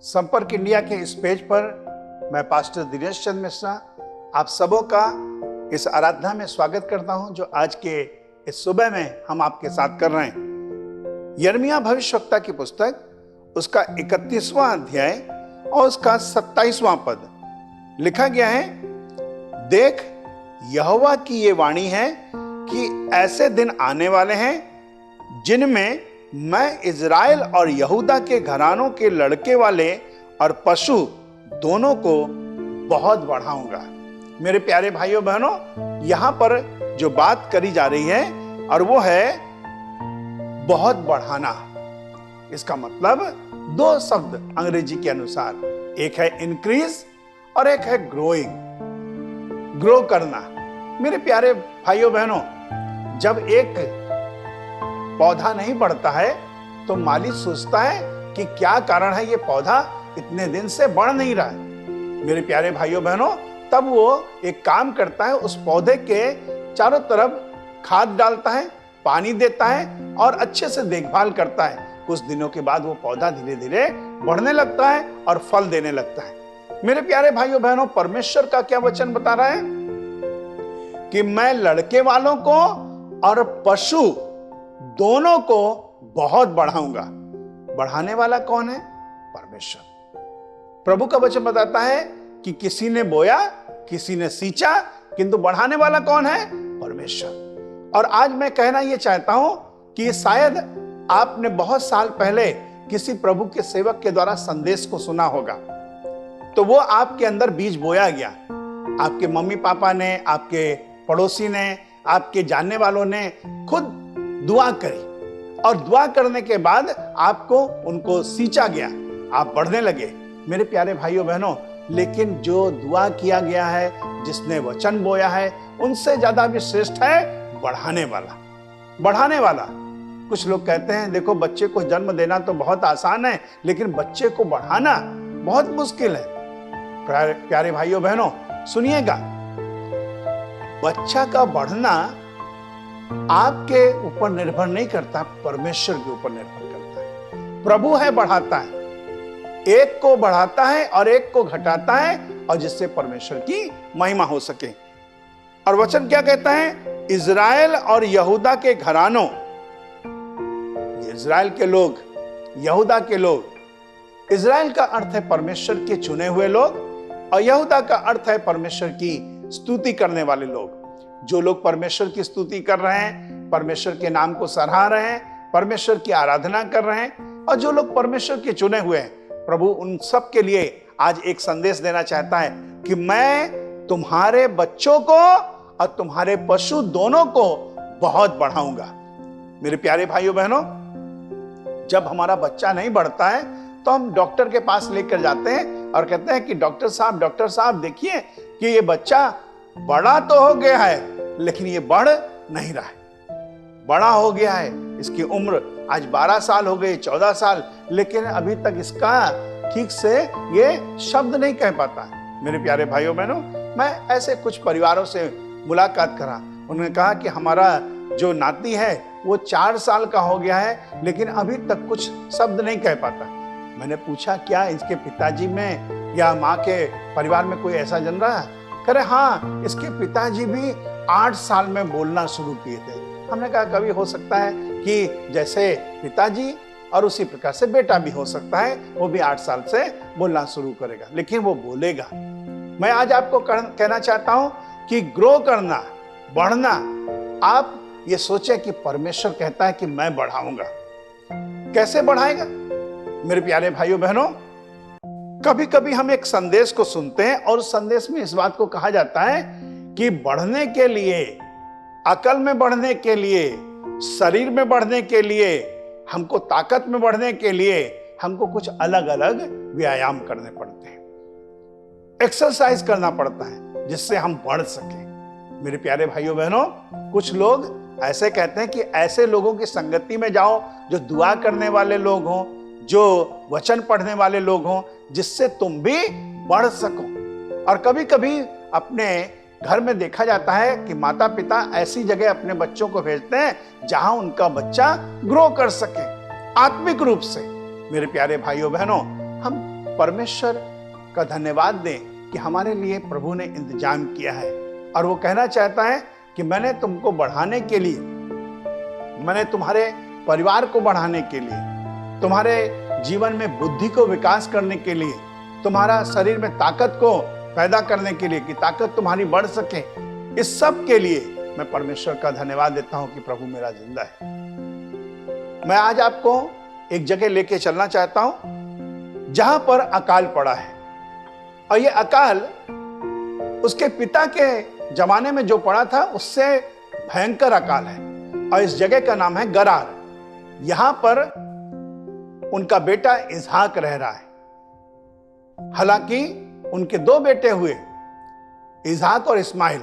संपर्क इंडिया के इस पेज पर मैं पास्टर दिनेश चंद्र मिश्रा आप सबों का इस आराधना में स्वागत करता हूं, जो आज के इस सुबह में हम आपके साथ कर रहे हैं। यिर्मयाह भविष्यवक्ता की पुस्तक उसका 31वां अध्याय और उसका 27वां पद लिखा गया है, देख यहोवा की ये वाणी है कि ऐसे दिन आने वाले हैं जिनमें मैं इज़राइल और यहूदा के घरानों के लड़के वाले और पशु दोनों को बहुत बढ़ाऊंगा। मेरे प्यारे भाइयों बहनों, यहां पर जो बात करी जा रही है और वो है बहुत बढ़ाना। इसका मतलब दो शब्द अंग्रेजी के अनुसार, एक है इंक्रीज और एक है ग्रोइंग, ग्रो करना। मेरे प्यारे भाइयों बहनों, जब एक पौधा नहीं बढ़ता है तो माली सोचता है कि क्या कारण है, ये पौधा इतने दिन से बढ़ नहीं रहा है। मेरे प्यारे भाइयों बहनों, तब वो एक काम करता है, उस पौधे के चारों तरफ खाद डालता है, पानी देता है और अच्छे से देखभाल करता है। कुछ दिनों के बाद वो पौधा धीरे धीरे बढ़ने लगता है और फल देने लगता है। मेरे प्यारे भाइयों बहनों, परमेश्वर का क्या वचन बता रहा है कि मैं लड़के वालों को और पशु दोनों को बहुत बढ़ाऊंगा। बढ़ाने वाला कौन है? परमेश्वर। प्रभु का वचन बताता है कि किसी ने बोया, किसी ने सींचा, किंतु बढ़ाने वाला कौन है? परमेश्वर। और आज मैं कहना यह चाहता हूं कि शायद आपने बहुत साल पहले किसी प्रभु के सेवक के द्वारा संदेश को सुना होगा, तो वो आपके अंदर बीज बोया गया। आपके मम्मी पापा ने, आपके पड़ोसी ने, आपके जानने वालों ने खुद दुआ करी और दुआ करने के बाद आपको उनको सींचा गया, आप बढ़ने लगे। मेरे प्यारे भाइयों बहनों, लेकिन जो दुआ किया गया है, जिसने वचन बोया है, उनसे ज्यादा भी श्रेष्ठ है बढ़ाने वाला। बढ़ाने वाला। कुछ लोग कहते हैं, देखो बच्चे को जन्म देना तो बहुत आसान है, लेकिन बच्चे को बढ़ाना बहुत मुश्किल है। प्यारे भाइयों बहनों, सुनिएगा, बच्चा का बढ़ना आपके ऊपर निर्भर नहीं करता, परमेश्वर के ऊपर निर्भर करता है। प्रभु है बढ़ाता है, एक को बढ़ाता है और एक को घटाता है, और जिससे परमेश्वर की महिमा हो सके। और वचन क्या कहता है? इज़राइल और यहूदा के घरानों, इज़राइल के लोग, यहूदा के लोग। इज़राइल का अर्थ है परमेश्वर के चुने हुए लोग और यहूदा का अर्थ है परमेश्वर की स्तुति करने वाले लोग। जो लोग परमेश्वर की स्तुति कर रहे हैं, परमेश्वर के नाम को सराह रहे हैं, परमेश्वर की आराधना कर रहे हैं, और जो लोग परमेश्वर के चुने हुए हैं, प्रभु उन सब के लिए आज एक संदेश देना चाहता है कि मैं तुम्हारे बच्चों को और तुम्हारे पशु दोनों को बहुत बढ़ाऊंगा। मेरे प्यारे भाइयों बहनों, जब हमारा बच्चा नहीं बढ़ता है तो हम डॉक्टर के पास लेकर जाते हैं और कहते हैं कि डॉक्टर साहब देखिए कि ये बच्चा बड़ा तो हो गया है, लेकिन ये बढ़ नहीं रहा है। बड़ा हो गया है, इसकी उम्र आज 12 साल हो गई, 14 साल, लेकिन अभी तक इसका ठीक से ये शब्द नहीं कह पाता है। मेरे प्यारे भाइयों बहनों, मैं ऐसे कुछ परिवारों से मुलाकात करा। उन्होंने कहा कि हमारा जो नाती है वो 4 साल का हो गया है, लेकिन अभी तक कुछ शब्द नहीं कह पाता। मैंने पूछा, क्या इसके पिताजी में या माँ के परिवार में कोई ऐसा जन रहा है? कह रहे हाँ, इसके पिताजी भी 8 साल में बोलना शुरू किए थे। हमने कहा कभी हो सकता है कि जैसे पिताजी और उसी प्रकार से बेटा भी हो सकता है, वो भी 8 साल से बोलना शुरू करेगा, लेकिन वो बोलेगा। मैं आज आपको कहना चाहता हूं कि ग्रो करना, बढ़ना, आप ये सोचे कि परमेश्वर कहता है कि मैं बढ़ाऊंगा। कैसे बढ़ाएगा? मेरे प्यारे भाइयों बहनों, कभी कभी हम एक संदेश को सुनते हैं और उस संदेश में इस बात को कहा जाता है कि बढ़ने के लिए, अकल में बढ़ने के लिए, शरीर में बढ़ने के लिए, हमको ताकत में बढ़ने के लिए हमको कुछ अलग अलग व्यायाम करने पड़ते हैं, एक्सरसाइज करना पड़ता है जिससे हम बढ़ सकें। मेरे प्यारे भाइयों बहनों, कुछ लोग ऐसे कहते हैं कि ऐसे लोगों की संगति में जाओ जो दुआ करने वाले लोग हों, जो वचन पढ़ने वाले लोग हों, जिससे तुम भी बढ़ सको। और कभी कभी अपने घर में देखा जाता है कि माता पिता ऐसी जगह अपने बच्चों को भेजते हैं जहां उनका बच्चा ग्रो कर सके आत्मिक रूप से। मेरे प्यारे भाइयों बहनों, हम परमेश्वर का धन्यवाद दें कि हमारे लिए प्रभु ने इंतजाम किया है। और वो कहना चाहता है कि मैंने तुमको बढ़ाने के लिए, मैंने तुम्हारे परिवार को बढ़ाने के लिए, तुम्हारे जीवन में बुद्धि को विकास करने के लिए, तुम्हारा शरीर में ताकत को पैदा करने के लिए कि ताकत तुम्हारी बढ़ सके, इस सब के लिए मैं परमेश्वर का धन्यवाद देता हूं कि प्रभु मेरा जिंदा है। मैं आज आपको एक जगह लेके चलना चाहता हूं जहां पर अकाल पड़ा है, और ये अकाल उसके पिता के जमाने में जो पड़ा था उससे भयंकर अकाल है। और इस जगह का नाम है गरार। यहां पर उनका बेटा इसहाक रह रहा है। हालांकि उनके 2 बेटे हुए, इसहाक और इस्माइल,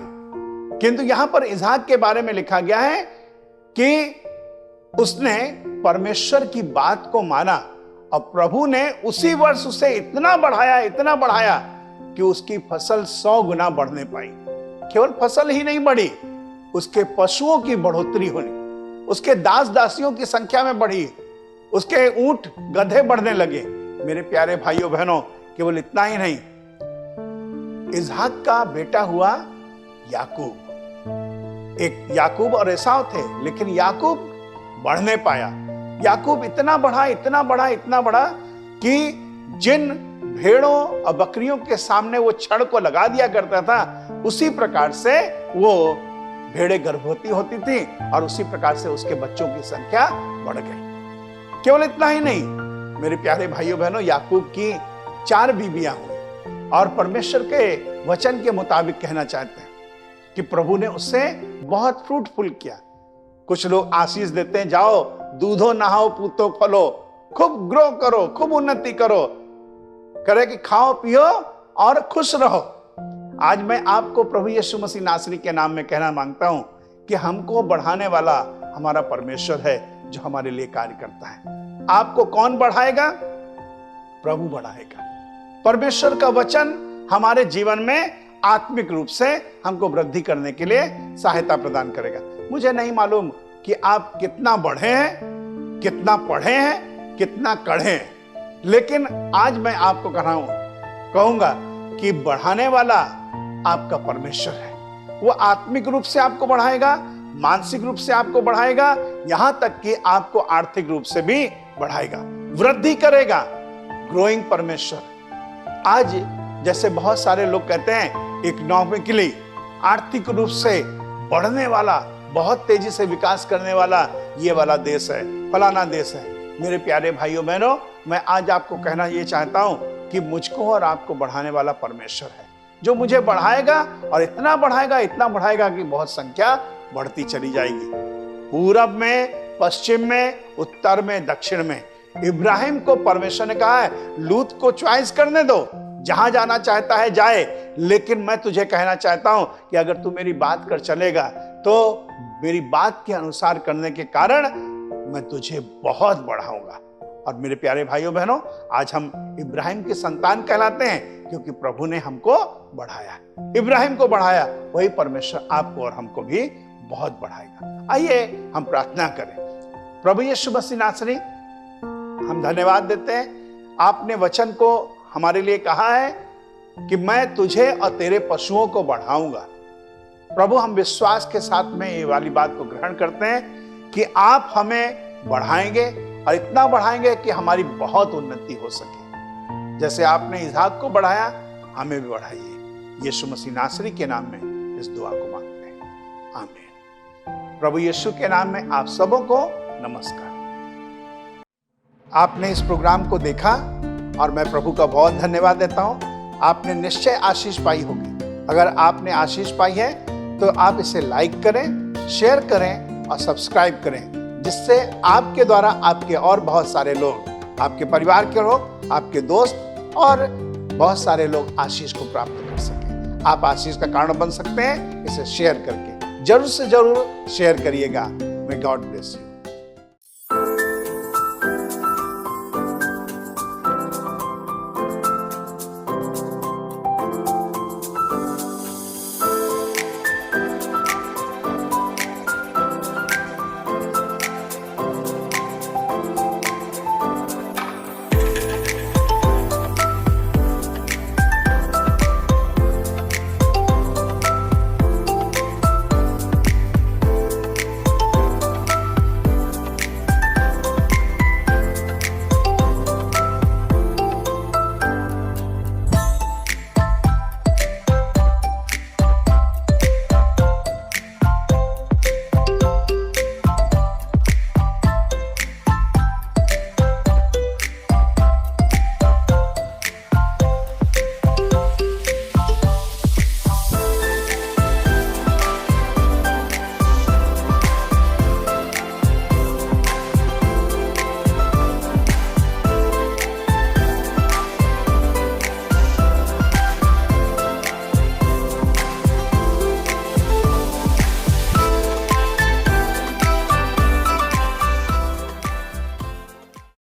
किंतु यहां पर इसहाक के बारे में लिखा गया है कि उसने परमेश्वर की बात को माना और प्रभु ने उसी वर्ष उसे इतना बढ़ाया कि उसकी फसल 100 गुना बढ़ने पाई। केवल फसल ही नहीं बढ़ी, उसके पशुओं की बढ़ोतरी होनी, उसके दास दासियों की संख्या में बढ़ी, उसके ऊंट गधे बढ़ने लगे। मेरे प्यारे भाइयों बहनों, केवल इतना ही नहीं, इसहाक का बेटा हुआ याकूब। एक याकूब और एसाव थे, लेकिन याकूब बढ़ने पाया। याकूब इतना बढ़ा कि जिन भेड़ों और बकरियों के सामने वो छड़ को लगा दिया करता था, उसी प्रकार से वो भेड़ें गर्भवती होती थी और उसी प्रकार से उसके बच्चों की संख्या बढ़ गई। केवल इतना ही नहीं, मेरे प्यारे भाइयों बहनों, याकूब की 4 बीवियां हुई और परमेश्वर के वचन के मुताबिक कहना चाहते हैं कि प्रभु ने उससे बहुत फ्रूटफुल किया। कुछ लोग आशीष देते हैं, जाओ दूधो नहाओ पूतो फलो, खूब ग्रो करो, खूब उन्नति करो, करे कि खाओ पियो और खुश रहो। आज मैं आपको प्रभु यीशु मसीह नासरी के नाम में कहना मांगता हूं कि हमको बढ़ाने वाला हमारा परमेश्वर है जो हमारे लिए कार्य करता है। आपको कौन बढ़ाएगा? प्रभु बढ़ाएगा। परमेश्वर का वचन हमारे जीवन में आत्मिक रूप से हमको वृद्धि करने के लिए सहायता प्रदान करेगा। मुझे नहीं मालूम कि आप कितना बढ़े हैं, कितना पढ़े हैं, कितना कढ़े हैं, लेकिन आज मैं आपको कहूंगा कि बढ़ाने वाला आपका परमेश्वर है। वो आत्मिक रूप से आपको बढ़ाएगा, मानसिक रूप से आपको बढ़ाएगा, यहां तक कि आपको आर्थिक रूप से भी बढ़ाएगा, वृद्धि करेगा। ग्रोइंग परमेश्वर। आज जैसे बहुत सारे लोग कहते हैं इकोनॉमिकली, आर्थिक रूप से बढ़ने वाला, बहुत तेजी से विकास करने वाला ये वाला देश है, फलाना देश है। मेरे प्यारे भाइयों बहनों, मैं आज आपको कहना ये चाहता हूं कि मुझको और आपको बढ़ाने वाला परमेश्वर है, जो मुझे बढ़ाएगा और इतना बढ़ाएगा कि बहुत संख्या बढ़ती चली जाएगी। पूरब में, पश्चिम में, उत्तर में, दक्षिण में। इब्राहिम को परमेश्वर ने कहा है लूत को चॉइस करने दो, जहां जाना चाहता है जाए, लेकिन मैं तुझे कहना चाहता हूं कि अगर तू मेरी बात कर चलेगा तो मेरी बात के अनुसार करने के कारण मैं तुझे बहुत बढ़ाऊंगा। और मेरे प्यारे भाइयों बहनों, आज हम इब्राहिम के संतान कहलाते हैं क्योंकि प्रभु ने हमको बढ़ाया। इब्राहिम को बढ़ाया, वही परमेश्वर आपको और हमको भी बहुत बढ़ाएगा। आइए हम प्रार्थना करें। प्रभु यीशु मसीह नासरी, हम धन्यवाद देते हैं, आपने वचन को हमारे लिए कहा है कि मैं तुझे और तेरे पशुओं को बढ़ाऊंगा। प्रभु, हम विश्वास के साथ में ये वाली बात को ग्रहण करते हैं कि आप हमें बढ़ाएंगे और इतना बढ़ाएंगे कि हमारी बहुत उन्नति हो सके। जैसे आपने इसहाक को बढ़ाया, हमें भी बढ़ाइए। यीशु मसीह नासरी के नाम में इस दुआ को मांगते हैं, आमीन। प्रभु यीशु के नाम में आप सबों को नमस्कार। आपने इस प्रोग्राम को देखा और मैं प्रभु का बहुत धन्यवाद देता हूं। आपने निश्चय आशीष पाई होगी। अगर आपने आशीष पाई है तो आप इसे लाइक करें, शेयर करें और सब्सक्राइब करें, जिससे आपके द्वारा आपके और बहुत सारे लोग, आपके परिवार के लोग, आपके दोस्त और बहुत सारे लोग आशीष को प्राप्त कर सकें। आप आशीष का कारण बन सकते हैं इसे शेयर करके। जरूर से जरूर शेयर करिएगा। May God bless you.